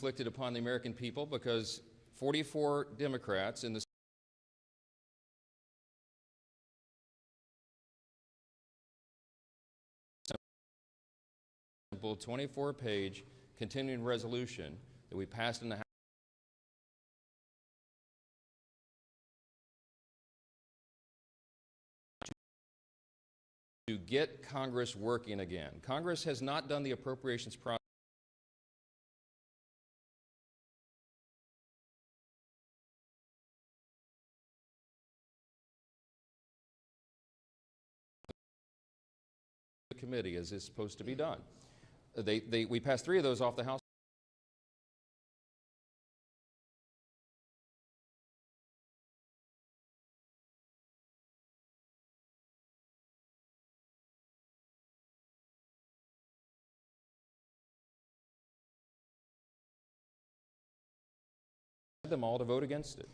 inflicted upon the American people because 44 Democrats in the simple 24-page continuing resolution that we passed in the House to get Congress working again. Congress has not done the appropriations process committee as is supposed to be done. We passed 3 of those off the House. Them all to vote against it.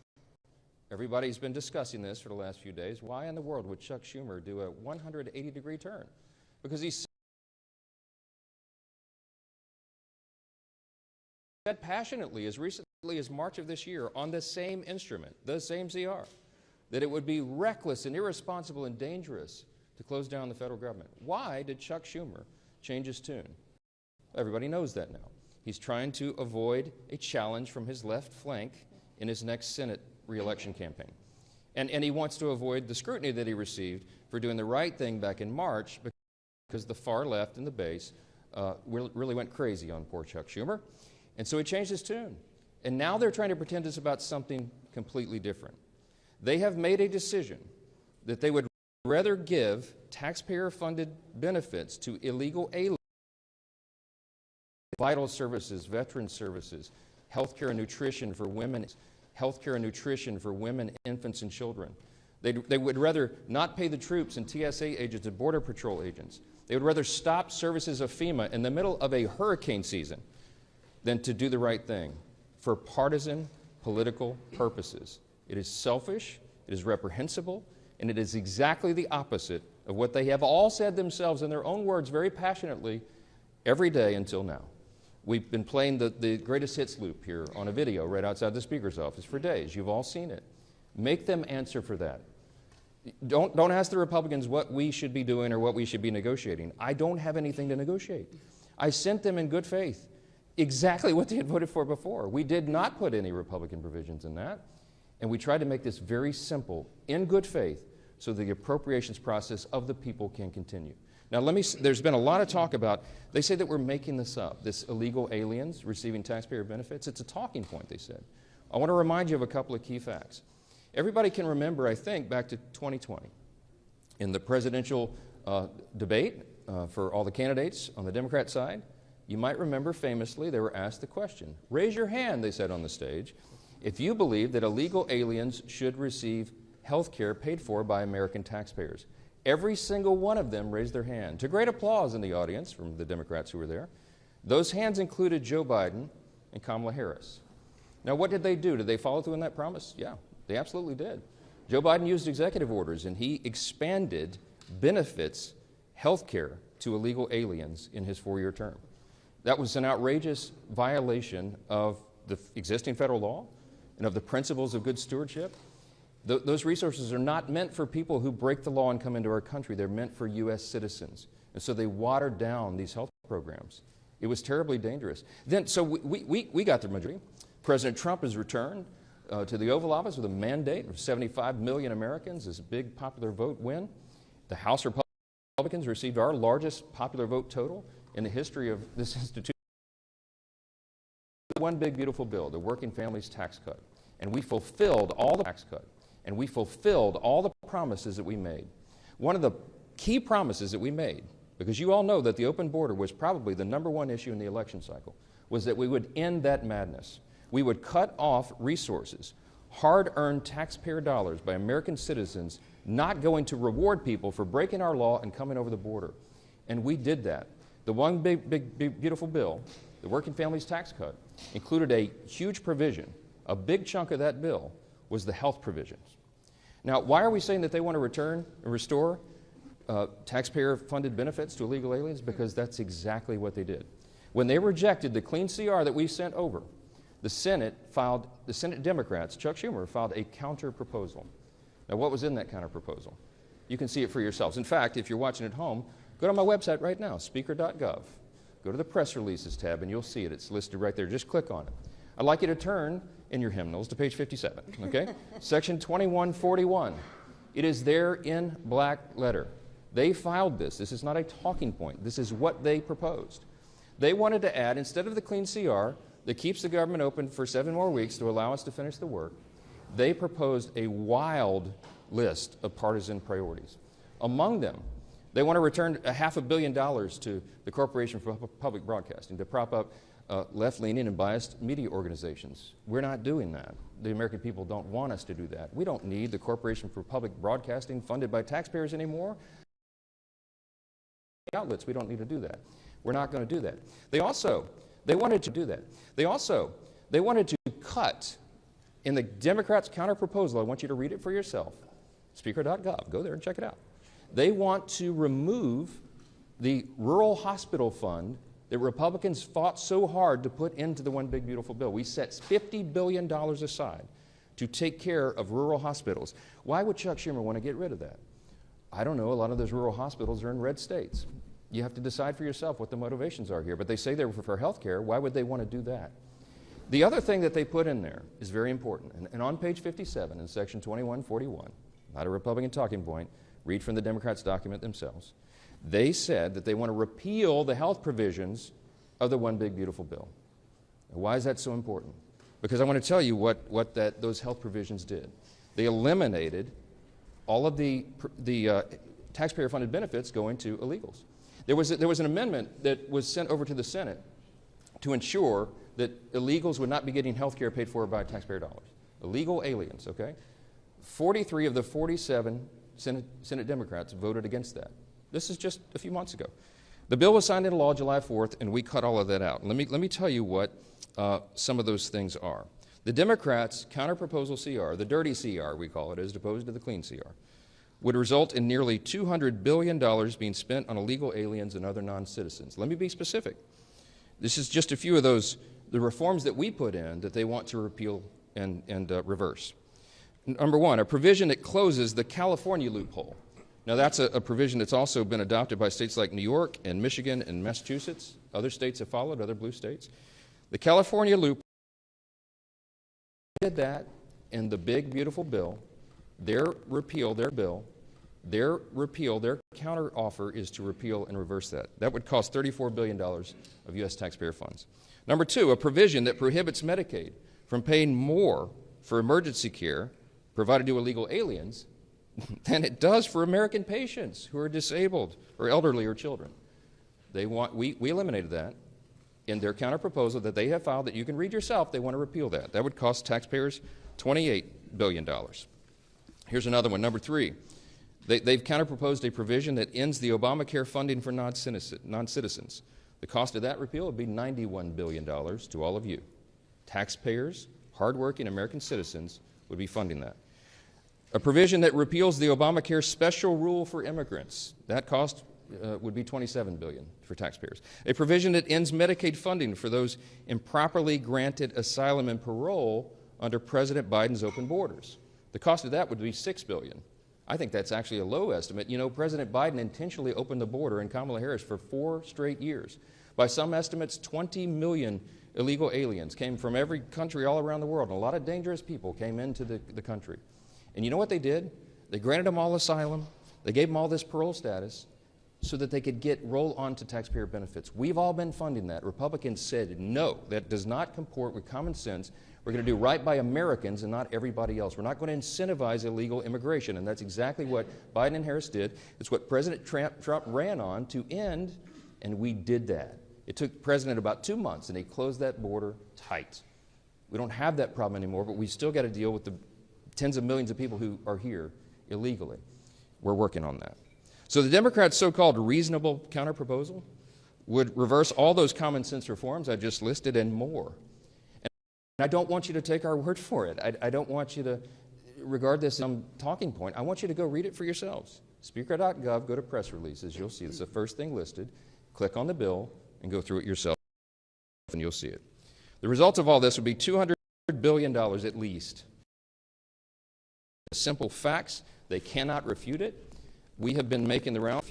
Everybody's been discussing this for the last few days. Why in the world would Chuck Schumer do a 180-degree turn? Because he said passionately as recently as March of this year on the same instrument, the same CR, that it would be reckless and irresponsible and dangerous to close down the federal government. Why did Chuck Schumer change his tune? Everybody knows that now. He's trying to avoid a challenge from his left flank in his next Senate re-election campaign. And he wants to avoid the scrutiny that he received for doing the right thing back in March because the far left and the base really went crazy on poor Chuck Schumer. And so he changed his tune. And now they're trying to pretend it's about something completely different. They have made a decision that they would rather give taxpayer-funded benefits to illegal aliens, vital services, veteran services, health care and nutrition for women, health care and nutrition for women, infants, and children. They would rather not pay the troops and TSA agents and Border Patrol agents. They would rather stop services of FEMA in the middle of a hurricane season than to do the right thing for partisan political purposes. It is selfish, it is reprehensible, and it is exactly the opposite of what they have all said themselves in their own words very passionately every day until now. We've been playing the greatest hits loop here on a video right outside the Speaker's office for days. You've all seen it. Make them answer for that. Don't ask the Republicans what we should be doing or what we should be negotiating. I don't have anything to negotiate. I sent them in good faith exactly what they had voted for before. We did not put any Republican provisions in that, and we tried to make this very simple, in good faith, so the appropriations process of the people can continue. Now, there's been a lot of talk about, they say that we're making this up, this illegal aliens receiving taxpayer benefits. It's a talking point, they said. I want to remind you of a couple of key facts. Everybody can remember, I think, back to 2020. In the presidential debate for all the candidates on the Democrat side, you might remember famously they were asked the question, raise your hand, they said on the stage, if you believe that illegal aliens should receive health care paid for by American taxpayers. Every single one of them raised their hand, to great applause in the audience from the Democrats who were there. Those hands included Joe Biden and Kamala Harris. Now, what did they do? Did they follow through on that promise? Yeah, they absolutely did. Joe Biden used executive orders, and he expanded benefits, health care, to illegal aliens in his 4-year term. That was an outrageous violation of the existing federal law and of the principles of good stewardship. Those resources are not meant for people who break the law and come into our country. They're meant for U.S. citizens. And so they watered down these health programs. It was terribly dangerous. So we got the majority. President Trump has returned to the Oval Office with a mandate of 75 million Americans, this big popular vote win. The House Republicans received our largest popular vote total in the history of this institution. One big, beautiful bill, the Working Families Tax Cut. And we fulfilled all the tax cut. And we fulfilled all the promises that we made. One of the key promises that we made, because you all know that the open border was probably the #1 issue in the election cycle, was that we would end that madness. We would cut off resources, hard-earned taxpayer dollars by American citizens not going to reward people for breaking our law and coming over the border. And we did that. The one big, beautiful bill, the Working Families Tax Cut, included a huge provision. A big chunk of that bill was the health provisions. Now, why are we saying that they want to return and restore taxpayer-funded benefits to illegal aliens? Because that's exactly what they did. When they rejected the clean CR that we sent over the Senate Democrats, Chuck Schumer, filed a counter proposal. Now, what was in that counter proposal? You can see it for yourselves. In fact, if you're watching at home, go to my website right now, speaker.gov. Go to the press releases tab and you'll see it. It's listed right there. Just click on it. I'd like you to turn in your hymnals to page 57, okay? Section 2141. It is there in black letter. They filed this. This is not a talking point. This is what they proposed. They wanted to add, instead of the clean CR that keeps the government open for 7 more weeks to allow us to finish the work, they proposed a wild list of partisan priorities. Among them, they want to return $500 million to the Corporation for Public Broadcasting to prop up left-leaning and biased media organizations. We're not doing that. The American people don't want us to do that. We don't need the Corporation for Public Broadcasting funded by taxpayers anymore. Outlets, we don't need to do that. We're not going to do that. They wanted to do that. They wanted to cut in the Democrats' counter-proposal. I want you to read it for yourself. Speaker.gov. Go there and check it out. They want to remove the rural hospital fund that Republicans fought so hard to put into the One Big Beautiful Bill. We set $50 billion aside to take care of rural hospitals. Why would Chuck Schumer want to get rid of that? I don't know. A lot of those rural hospitals are in red states. You have to decide for yourself what the motivations are here. But they say they're for health care. Why would they want to do that? The other thing that they put in there is very important. And on page 57 in section 2141, not a Republican talking point, read from the Democrats' document themselves. They said that they want to repeal the health provisions of the One Big Beautiful Bill. Now, why is that so important? Because I want to tell you what those health provisions did. They eliminated all of the taxpayer-funded benefits going to illegals. There was an amendment that was sent over to the Senate to ensure that illegals would not be getting health care paid for by taxpayer dollars. Illegal aliens, okay? 43 of the 47 Senate Democrats voted against that. This is just a few months ago. The bill was signed into law July 4th, and we cut all of that out. Let me tell you what some of those things are. The Democrats' counter-proposal CR, the dirty CR we call it, as opposed to the clean CR, would result in nearly $200 billion being spent on illegal aliens and other non-citizens. Let me be specific. This is just a few of the reforms that we put in that they want to repeal and reverse. Number one, a provision that closes the California loophole. Now, that's a provision that's also been adopted by states like New York and Michigan and Massachusetts. Other states have followed, other blue states. The California loophole did that in the big, beautiful bill. Their counter offer is to repeal and reverse that. That would cost $34 billion of U.S. taxpayer funds. Number two, a provision that prohibits Medicaid from paying more for emergency care provided to illegal aliens than it does for American patients who are disabled or elderly or children. We eliminated that in their counter proposal that they have filed that you can read yourself. They want to repeal that. That would cost taxpayers $28 billion. Here's another one, number three. They've counter-proposed a provision that ends the Obamacare funding for non-citizens. The cost of that repeal would be $91 billion to all of you. Taxpayers, hardworking American citizens, would be funding that. A provision that repeals the Obamacare special rule for immigrants. That cost would be $27 billion for taxpayers. A provision that ends Medicaid funding for those improperly granted asylum and parole under President Biden's open borders. The cost of that would be $6 billion. I think that's actually a low estimate. You know, President Biden intentionally opened the border and Kamala Harris for 4 straight years. By some estimates, 20 million illegal aliens came from every country all around the world, and a lot of dangerous people came into the country. And you know what they did? They granted them all asylum. They gave them all this parole status so that they could roll on to taxpayer benefits. We've all been funding that. Republicans said, no, that does not comport with common sense. We're going to do right by Americans and not everybody else. We're not going to incentivize illegal immigration, and that's exactly what Biden and Harris did. It's what President Trump ran on to end, and we did that. It took the president about 2 months, and he closed that border tight. We don't have that problem anymore, but we still got to deal with the tens of millions of people who are here illegally. We're working on that. So the Democrats' so-called reasonable counterproposal would reverse all those common sense reforms I just listed and more. And I don't want you to take our word for it. I don't want you to regard this as some talking point. I want you to go read it for yourselves. Speaker.gov, go to press releases. You'll see it's the first thing listed. Click on the bill and go through it yourself, and you'll see it. The result of all this would be $200 billion at least. Simple facts. They cannot refute it. We have been making the rounds.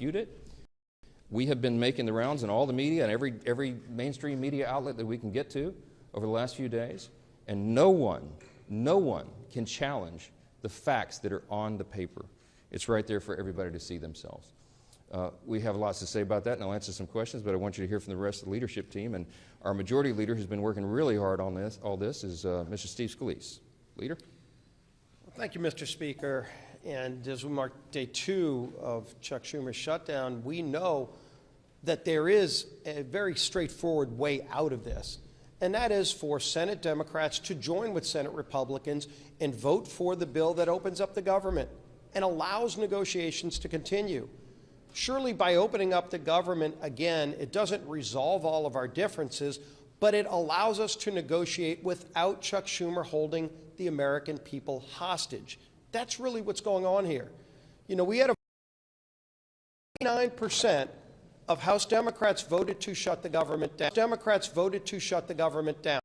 We have been making the rounds in all the media and every mainstream media outlet that we can get to over the last few days, and no one can challenge the facts that are on the paper. It's right there for everybody to see themselves. We have lots to say about that, and I'll answer some questions, but I want you to hear from the rest of the leadership team. And our majority leader, who's been working really hard on all this, is Mr. Steve Scalise. Leader? Well, thank you, Mr. Speaker. And as we mark day 2 of Chuck Schumer's shutdown, we know that there is a very straightforward way out of this, and that is for Senate Democrats to join with Senate Republicans and vote for the bill that opens up the government and allows negotiations to continue. Surely by opening up the government again, it doesn't resolve all of our differences, but it allows us to negotiate without Chuck Schumer holding the American people hostage. That's really what's going on here. You know, we had 9% of House Democrats voted to shut the government down. Democrats voted to shut the government down.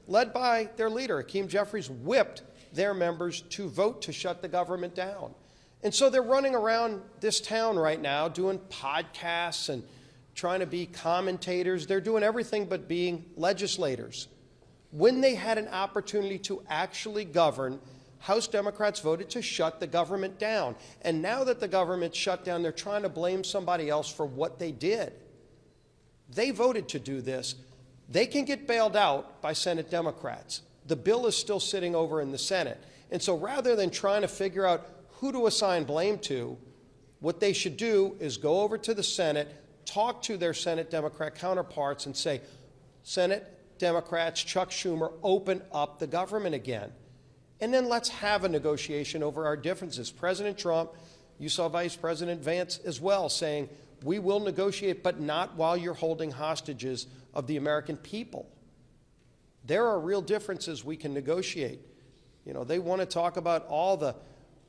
Led by their leader, Hakeem Jeffries, whipped their members to vote to shut the government down. And so they're running around this town right now doing podcasts and trying to be commentators. They're doing everything but being legislators. When they had an opportunity to actually govern, House Democrats voted to shut the government down. And now that the government's shut down, they're trying to blame somebody else for what they did. They voted to do this. They can get bailed out by Senate Democrats. The bill is still sitting over in the Senate. And so rather than trying to figure out who to assign blame to, what they should do is go over to the Senate, talk to their Senate Democrat counterparts and say, Senate Democrats, Chuck Schumer, open up the government again. And then let's have a negotiation over our differences. President Trump, you saw Vice President Vance as well saying, we will negotiate, but not while you're holding hostages of the American people. There are real differences we can negotiate. You know, they want to talk about all the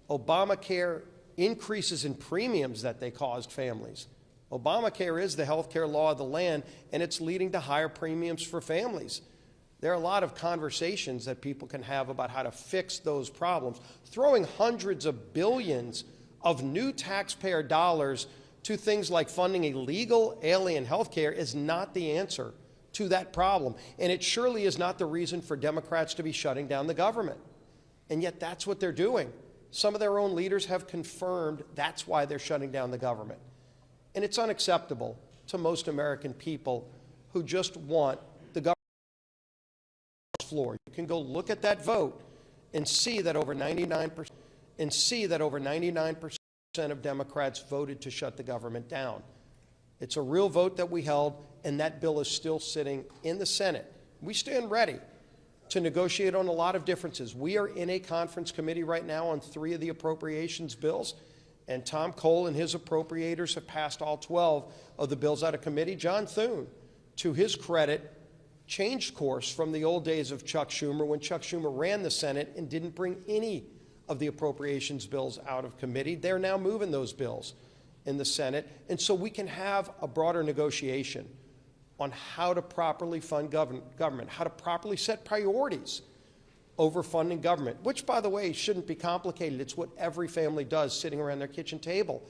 Obamacare increases in premiums that they caused families. Obamacare is the health care law of the land, and it's leading to higher premiums for families. There are a lot of conversations that people can have about how to fix those problems. Throwing hundreds of billions of new taxpayer dollars to things like funding illegal alien health care is not the answer to that problem. And it surely is not the reason for Democrats to be shutting down the government. And yet that's what they're doing. Some of their own leaders have confirmed that's why they're shutting down the government. And it's unacceptable to most American people who just want the government floor. You can go look at that vote and see that over 99% of Democrats voted to shut the government down. It's a real vote that we held, and that bill is still sitting in the Senate. We stand ready to negotiate on a lot of differences. We are in a conference committee right now on 3 of the appropriations bills, and Tom Cole and his appropriators have passed all 12 of the bills out of committee. John Thune, to his credit, changed course from the old days of Chuck Schumer when Chuck Schumer ran the Senate and didn't bring any of the appropriations bills out of committee. They're now moving those bills in the Senate, and so we can have a broader negotiation on how to properly fund government, how to properly set priorities over funding government, which, by the way, shouldn't be complicated. It's what every family does sitting around their kitchen table.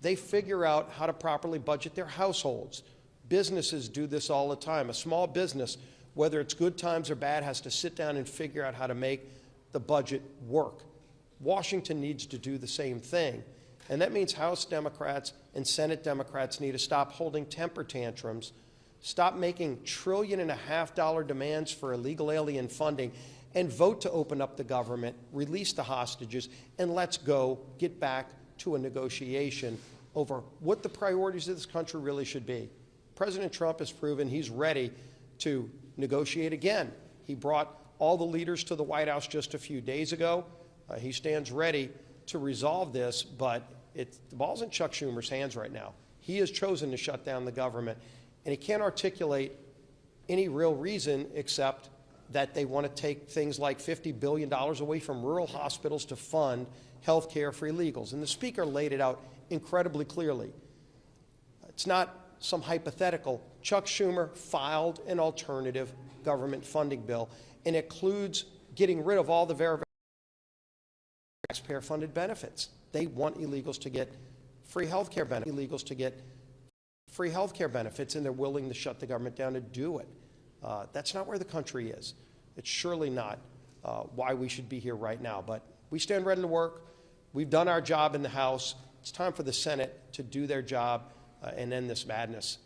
They figure out how to properly budget their households. Businesses do this all the time. A small business, whether it's good times or bad, has to sit down and figure out how to make the budget work. Washington needs to do the same thing. And that means House Democrats and Senate Democrats need to stop holding temper tantrums, stop making $1.5 trillion demands for illegal alien funding, and vote to open up the government, release the hostages, and let's go get back to a negotiation over what the priorities of this country really should be. President Trump has proven he's ready to negotiate again. He brought all the leaders to the White House just a few days ago. He stands ready to resolve this, but the ball's in Chuck Schumer's hands right now. He has chosen to shut down the government, and he can't articulate any real reason except that they want to take things like $50 billion away from rural hospitals to fund health care for illegals. And the Speaker laid it out incredibly clearly. It's not some hypothetical. Chuck Schumer filed an alternative government funding bill, and includes getting rid of all the taxpayer-funded benefits. They want illegals to get free health care benefits. And they're willing to shut the government down to do it. That's not where the country is. It's surely not why we should be here right now. But we stand ready to work. We've done our job in the House. It's time for the Senate to do their job and end this madness.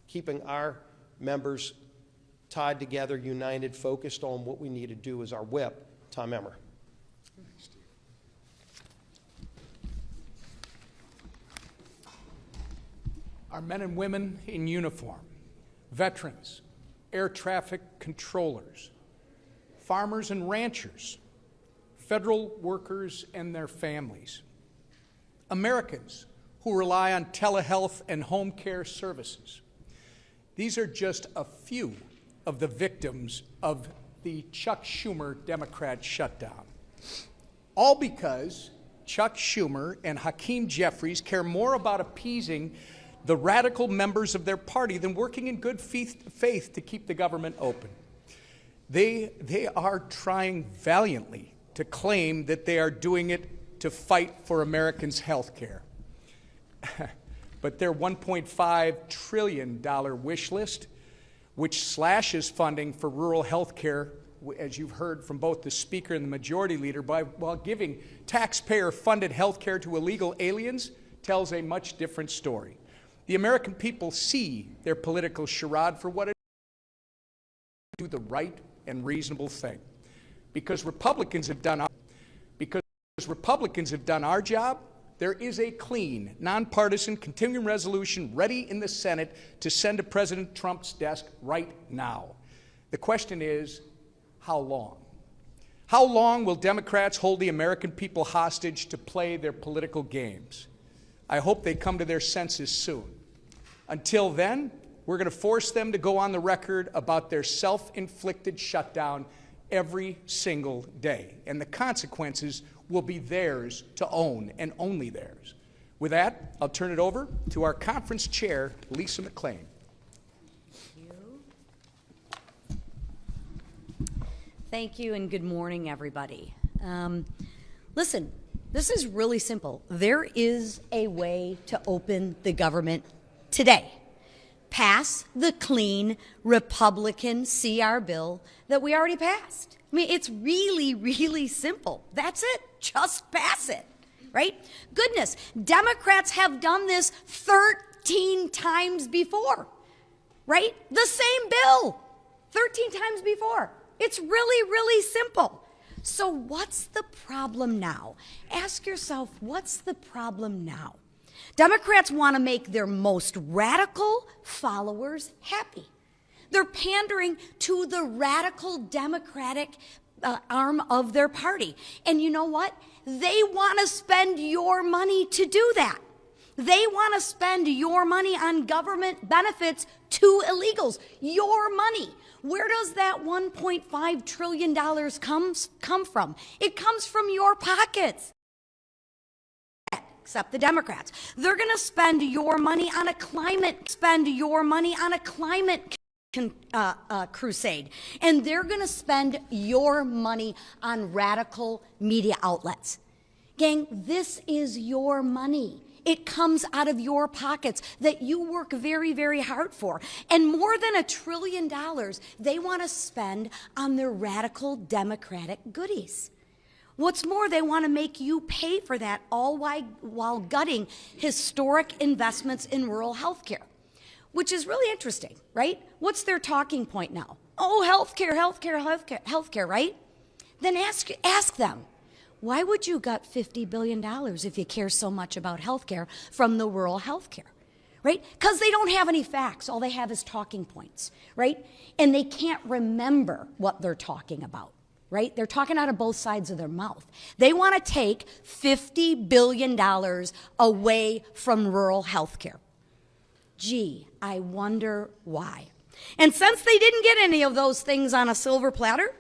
Keeping our members tied together, united, focused on what we need to do is our whip, Tom Emmer. Our men and women in uniform, veterans, air traffic controllers, farmers and ranchers, federal workers and their families, Americans who rely on telehealth and home care services. These are just a few of the victims of the Chuck Schumer Democrat shutdown. All because Chuck Schumer and Hakeem Jeffries care more about appeasing the radical members of their party than working in good faith to keep the government open. They are trying valiantly to claim that they are doing it to fight for Americans' health care. But their $1.5 trillion wish list, which slashes funding for rural health care, as you've heard from both the Speaker and the Majority Leader, while giving taxpayer-funded health care to illegal aliens, tells a much different story. The American people see their political charade for what it is, do the right and reasonable thing. Because Republicans have done our job, there is a clean, nonpartisan continuing resolution ready in the Senate to send to President Trump's desk right now. The question is, how long? How long will Democrats hold the American people hostage to play their political games? I hope they come to their senses soon. Until then, we're going to force them to go on the record about their self-inflicted shutdown every single day. And the consequences will be theirs to own, and only theirs. With that, I'll turn it over to our conference chair, Lisa McClain. Thank you, and good morning, everybody. Listen, this is really simple. There is a way to open the government today. Pass the clean Republican CR bill that we already passed. I mean, it's really, really simple. That's it. Just pass it, right? Goodness, Democrats have done this 13 times before, right? The same bill, 13 times before. It's really, really simple. So what's the problem now? Ask yourself, what's the problem now? Democrats want to make their most radical followers happy. They're pandering to the radical Democratic arm of their party. And you know what? They want to spend your money to do that. They want to spend your money on government benefits to illegals. Your money. Where does that $1.5 trillion come from? It comes from your pockets. Except the Democrats. They're going to spend your money on a climate crusade. And they're going to spend your money on radical media outlets. Gang, this is your money. It comes out of your pockets that you work very, very hard for. And more than $1 trillion they want to spend on their radical Democratic goodies. What's more, they want to make you pay for that all while gutting historic investments in rural health care, which is really interesting, right? What's their talking point now? Oh, healthcare, right? Then ask them, why would you gut $50 billion if you care so much about healthcare from the rural healthcare, right? Because they don't have any facts. All they have is talking points, right? And they can't remember what they're talking about. Right? They're talking out of both sides of their mouth. They want to take $50 billion away from rural health care. Gee, I wonder why. And since they didn't get any of those things on a silver platter,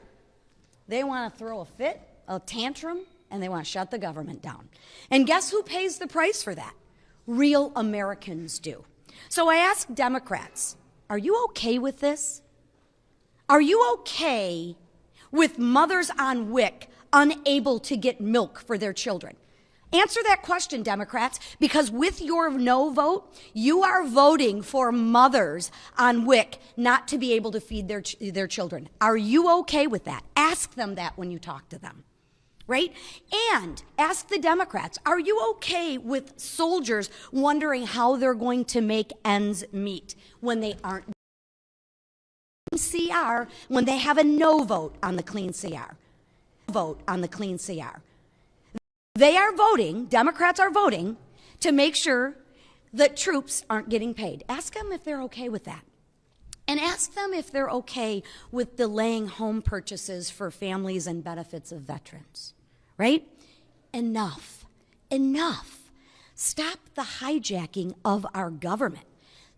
they want to throw a fit, a tantrum, and they want to shut the government down. And guess who pays the price for that? Real Americans do. So I ask Democrats, are you okay with this? Are you okay with mothers on WIC unable to get milk for their children? Answer that question, Democrats, because with your no vote, you are voting for mothers on WIC not to be able to feed their children. Are you okay with that? Ask them that when you talk to them, right? And ask the Democrats, are you okay with soldiers wondering how they're going to make ends meet when they aren't CR, when they have a no vote on the clean CR? Vote on the clean CR. They are voting, Democrats are voting, to make sure that troops aren't getting paid. Ask them if they're okay with that. And ask them if they're okay with delaying home purchases for families and benefits of veterans, right? Enough. Enough. Stop the hijacking of our government.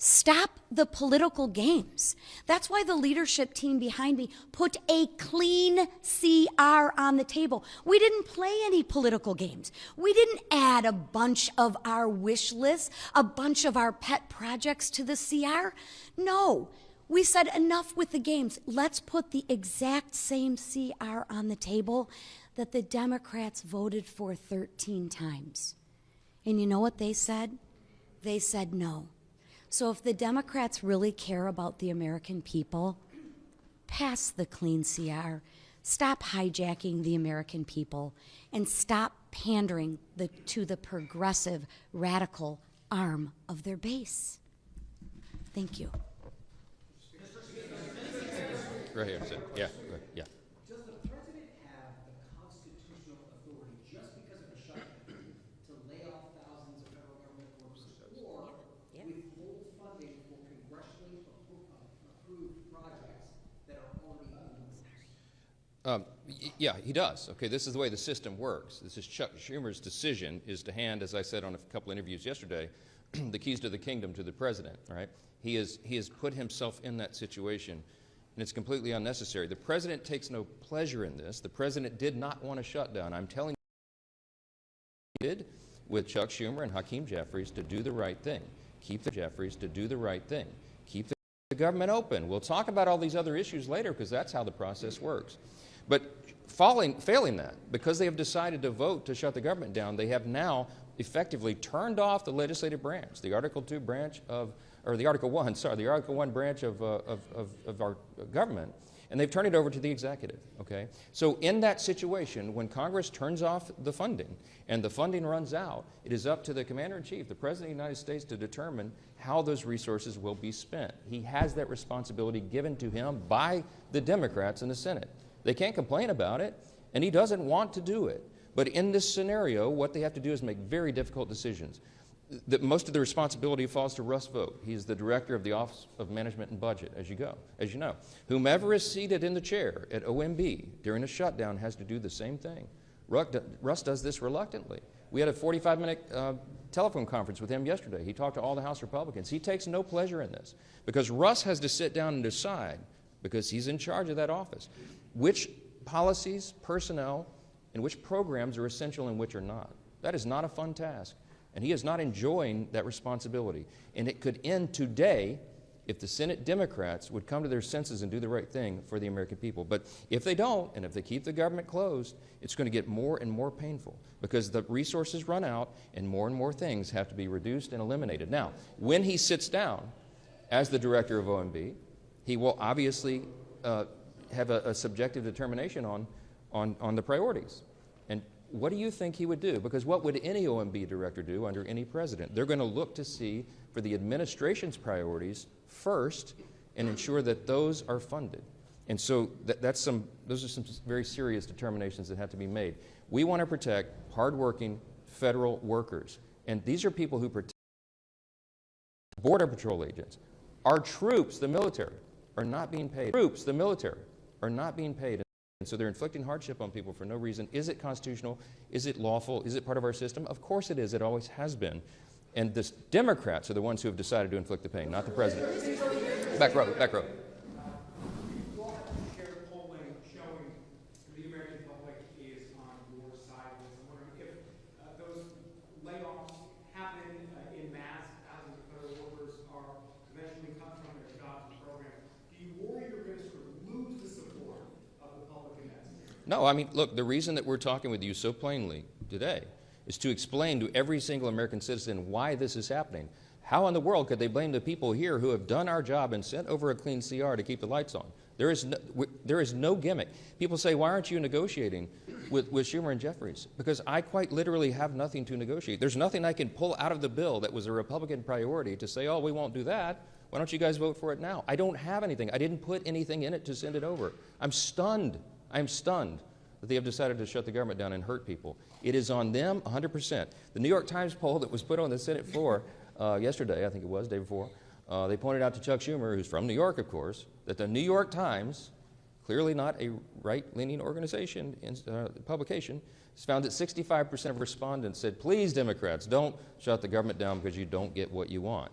Stop the political games. That's why the leadership team behind me put a clean CR on the table. We didn't play any political games. We didn't add a bunch of our wish lists, a bunch of our pet projects to the CR. No, we said enough with the games. Let's put the exact same CR on the table that the Democrats voted for 13 times. And you know what they said? They said no. So if the Democrats really care about the American people, pass the clean CR, stop hijacking the American people, and stop pandering to the progressive, radical arm of their base. Thank you. Right here, so, yeah, right, yeah. Does the president have the constitutional authority, just because of a shutdown, to lay off thousands of federal government workers or withhold funding for congressionally approved projects that are already in the works? Yeah, he does. Okay, this is the way the system works. This is Chuck Schumer's decision is to hand, as I said on a couple interviews yesterday, the keys to the kingdom to the president, right? He has put himself in that situation, and it's completely unnecessary. The president takes no pleasure in this. The president did not want a shutdown. I'm telling you, he did with Chuck Schumer and Hakeem Jeffries to do the right thing. Keep the Jeffries to do the right thing. Keep the government open. We'll talk about all these other issues later because that's how the process works. But failing that, because they have decided to vote to shut the government down, they have now effectively turned off the legislative branch, the Article 2 branch of, or the Article 1, sorry, the Article 1 branch of our government, and they've turned it over to the executive, okay? So in that situation, when Congress turns off the funding and the funding runs out, it is up to the Commander-in-Chief, the President of the United States, to determine how those resources will be spent. He has that responsibility given to him by the Democrats in the Senate. They can't complain about it, and he doesn't want to do it. But in this scenario, what they have to do is make very difficult decisions. Most of the responsibility falls to Russ Vought. He's the director of the Office of Management and Budget, as you know. Whomever is seated in the chair at OMB during a shutdown has to do the same thing. Russ does this reluctantly. We had a 45-minute telephone conference with him yesterday. He talked to all the House Republicans. He takes no pleasure in this because Russ has to sit down and decide, because he's in charge of that office, which policies, personnel, and which programs are essential and which are not. That is not a fun task. And he is not enjoying that responsibility. And it could end today if the Senate Democrats would come to their senses and do the right thing for the American people. But if they don't, and if they keep the government closed, it's going to get more and more painful because the resources run out and more things have to be reduced and eliminated. Now, when he sits down as the director of OMB, he will obviously have a subjective determination on the priorities. And what do you think he would do? Because what would any OMB director do under any president? They're going to look to see for the administration's priorities first and ensure that those are funded. And so those are some very serious determinations that have to be made. We want to protect hardworking federal workers. And these are people who protect Border Patrol agents. Our troops, the military, are not being paid. Troops, the military, are not being paid. And so they're inflicting hardship on people for no reason. Is it constitutional? Is it lawful? Is it part of our system? Of course it is. It always has been. And the Democrats are the ones who have decided to inflict the pain, not the president. Back row, back row. You all have shared polling showing the American public is on your side. I'm wondering if those layoffs happen in mass, thousands of federal workers are eventually cut from their jobs and programs. Do you worry you're going to sort of lose No, I mean, look, the reason that we're talking with you so plainly today is to explain to every single American citizen why this is happening. How in the world could they blame the people here who have done our job and sent over a clean CR to keep the lights on? There is no gimmick. People say, why aren't you negotiating with Schumer and Jeffries? Because I quite literally have nothing to negotiate. There's nothing I can pull out of the bill that was a Republican priority to say, oh, we won't do that. Why don't you guys vote for it now? I don't have anything. I didn't put anything in it to send it over. I'm stunned. I'm stunned that they have decided to shut the government down and hurt people. It is on them 100%. The New York Times poll that was put on the Senate floor yesterday, I think it was, day before, they pointed out to Chuck Schumer, who's from New York, of course, that the New York Times, clearly not a right-leaning organization, publication, has found that 65% of respondents said, please, Democrats, don't shut the government down because you don't get what you want.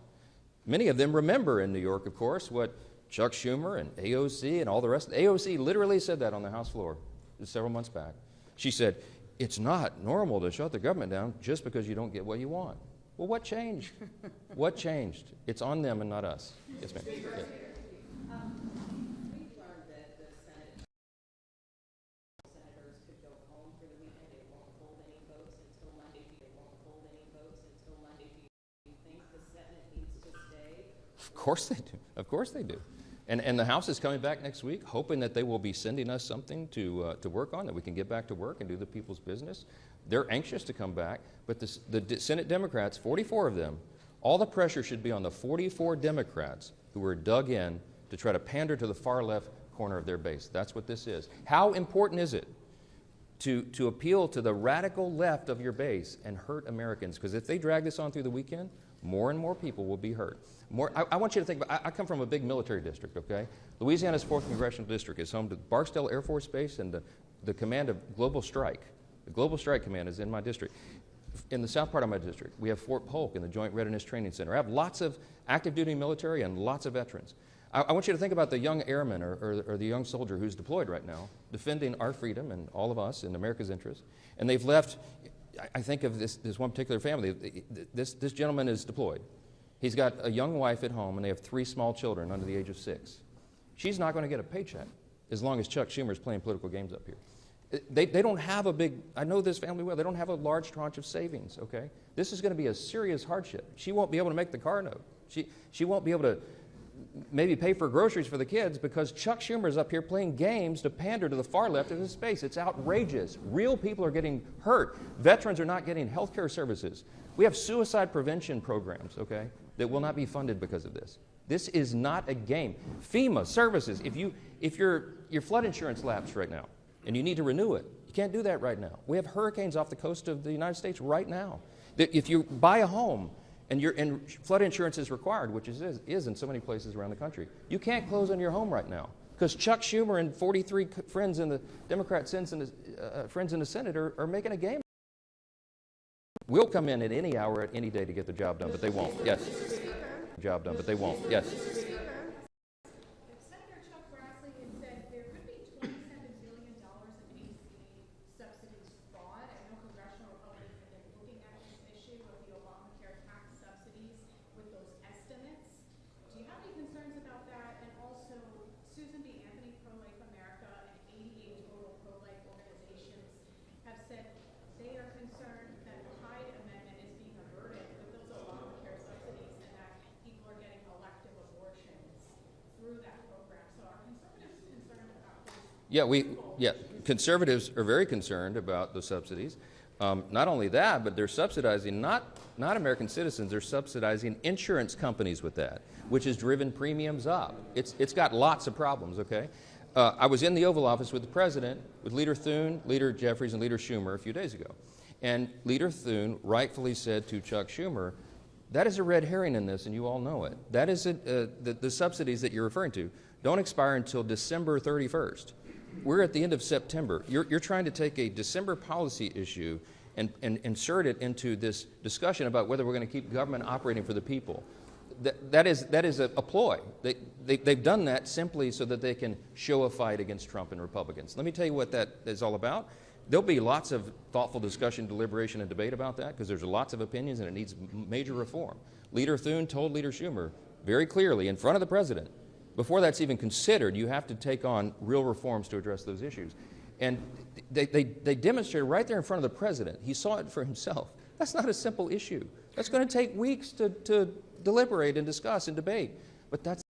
Many of them remember in New York, of course, what Chuck Schumer and AOC and all the rest. AOC literally said that on the House floor several months back. She said, it's not normal to shut the government down just because you don't get what you want. Well, what changed? What changed? It's on them and not us. Yes, ma'am. Yeah. We've learned that the senators could go home for the weekend. They won't hold any votes until Monday. They won't hold any votes until Monday. Do you think the Senate needs to stay? Of course they do. Of course they do. And the House is coming back next week, hoping that they will be sending us something to work on, that we can get back to work and do the people's business. They're anxious to come back, but the Senate Democrats, 44 of them, all the pressure should be on the 44 Democrats who were dug in to try to pander to the far left corner of their base. That's what this is. How important is it to appeal to the radical left of your base and hurt Americans? Because if they drag this on through the weekend, more and more people will be hurt. I want you to think about, I come from a big military district, okay? Louisiana's 4th Congressional District is home to Barksdale Air Force Base and the command of Global Strike. The Global Strike Command is in my district. In the south part of my district, we have Fort Polk and the Joint Readiness Training Center. I have lots of active duty military and lots of veterans. I want you to think about the young airman or the young soldier who's deployed right now, defending our freedom and all of us in America's interest. And they've left, I think of this one particular family. This gentleman is deployed. He's got a young wife at home, and they have 3 small children under the age of 6. She's not going to get a paycheck as long as Chuck Schumer is playing political games up here. They don't have a big, I know this family well, they don't have a large tranche of savings, okay? This is going to be a serious hardship. She won't be able to make the car note. She won't be able to maybe pay for groceries for the kids because Chuck Schumer is up here playing games to pander to the far left of his space. It's outrageous. Real people are getting hurt. Veterans are not getting health care services. We have suicide prevention programs, okay, that will not be funded because of this. This is not a game. FEMA services, if your flood insurance lapsed right now and you need to renew it, you can't do that right now. We have hurricanes off the coast of the United States right now. If you buy a home and flood insurance is required, which is in so many places around the country, you can't close on your home right now because Chuck Schumer and 43 friends in the Democrat friends in the Senate are making a game. We'll come in at any hour, at any day to get the job done, but they won't. Yes. Job done, but they won't. Yes. Senator Chuck Grassley has said there could be $27 billion in ACA subsidies fraud. I know congressional Republicans have been looking at this issue of the Obamacare tax subsidies with those estimates. Do you have any concerns about that? And also, Susan B. Anthony, Pro-Life America, and 88 total pro-life organizations have said they are concerned that the Hyde Amendment is being a burden with those Obamacare subsidies and that people are getting elective abortions through that program. So are conservatives concerned about this? Conservatives are very concerned about the subsidies. Not only that, but they're subsidizing not American citizens, they're subsidizing insurance companies with that, which has driven premiums up. It's got lots of problems, okay? I was in the Oval Office with the President, with Leader Thune, Leader Jeffries, and Leader Schumer a few days ago. And Leader Thune rightfully said to Chuck Schumer, that is a red herring in this, and you all know it. That is the subsidies that you're referring to don't expire until December 31st. We're at the end of September. You're trying to take a December policy issue and insert it into this discussion about whether we're going to keep government operating for the people. That is a ploy. They've done that simply so that they can show a fight against Trump and Republicans. Let me tell you what that is all about. There'll be lots of thoughtful discussion, deliberation, and debate about that because there's lots of opinions and it needs major reform. Leader Thune told Leader Schumer very clearly in front of the President, before that's even considered, you have to take on real reforms to address those issues. And they demonstrated right there in front of the president. He saw it for himself. That's not a simple issue. That's going to take weeks to deliberate and discuss and debate. But that's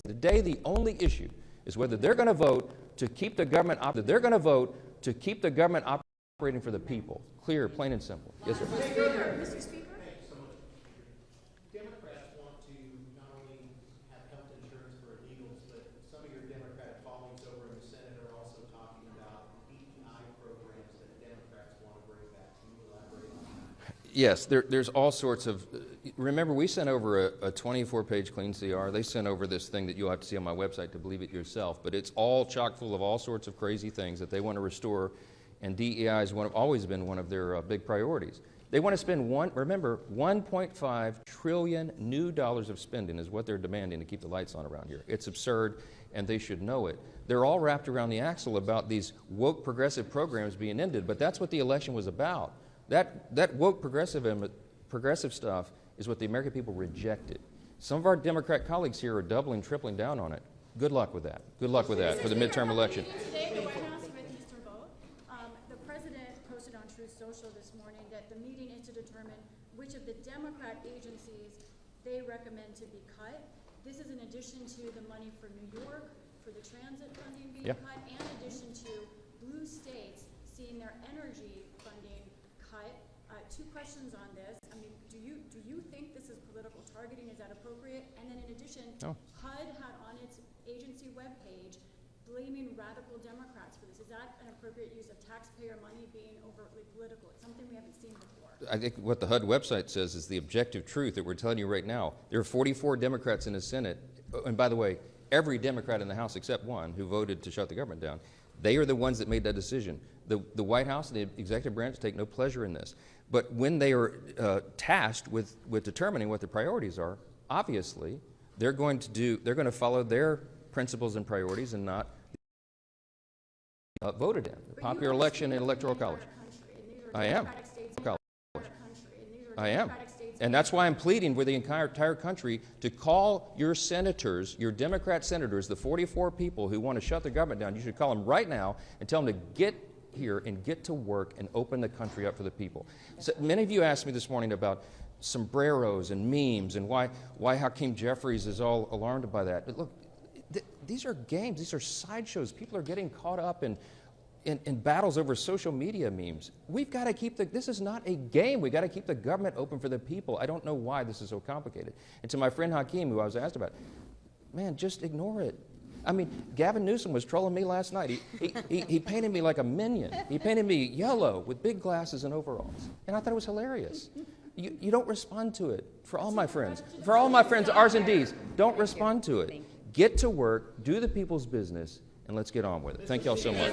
today the only issue is whether they're going to vote to keep the government operating for the people. Clear, plain and simple. Yes, sir. Mr. Speaker? Democrats want to not only have health insurance for illegals, but some of your Democratic colleagues over in the Senate are also talking about DEI programs that Democrats want to bring back. Can you elaborate on that? Yes, there's all sorts of. Remember, we sent over a 24-page clean CR. They sent over this thing that you'll have to see on my website to believe it yourself. But it's all chock full of all sorts of crazy things that they want to restore, and DEI has always been one of their big priorities. They want to spend $1.5 trillion new dollars of spending is what they're demanding to keep the lights on around here. It's absurd, and they should know it. They're all wrapped around the axle about these woke progressive programs being ended, but that's what the election was about. That woke progressive stuff is what the American people rejected. Some of our Democrat colleagues here are doubling, tripling down on it. Good luck with that. Good luck with that for the midterm election. Today, the White House with Mr. Vogt, the president posted on Truth Social this morning that the meeting is to determine which of the Democrat agencies they recommend to be cut. This is in addition to the money for New York, for the transit funding being cut, and in addition to blue states seeing their energy funding cut. Two questions on this. I mean, do you think this is political targeting? Is that appropriate? And then in addition, HUD had on its agency webpage blaming radical Democrats for this. Is that an appropriate use of taxpayer money being overtly political? It's something we haven't seen before. I think what the HUD website says is the objective truth that we're telling you right now. There are 44 Democrats in the Senate, and by the way, every Democrat in the House except one who voted to shut the government down. They are the ones that made that decision. The White House and the executive branch take no pleasure in this. But when they are tasked with determining what the priorities are, obviously they're going to follow their principles and priorities and not voted in. Popular election and electoral college. I am. I am. And that's why I'm pleading with the entire country to call your senators, your Democrat senators, the 44 people who want to shut the government down. You should call them right now and tell them to get here and get to work and open the country up for the people. So many of you asked me this morning about sombreros and memes and why Hakeem Jeffries is all alarmed by that. But look, these are games. These are sideshows. People are getting caught up in battles over social media memes. We've got to keep this is not a game. We've got to keep the government open for the people. I don't know why this is so complicated. And to my friend Hakeem, who I was asked about, man, just ignore it. I mean, Gavin Newsom was trolling me last night. He painted me like a minion. He painted me yellow with big glasses and overalls. And I thought it was hilarious. You don't respond to it. For all my friends, R's and D's, don't respond to it. Get to work, do the people's business, and let's get on with it. Thank y'all so much.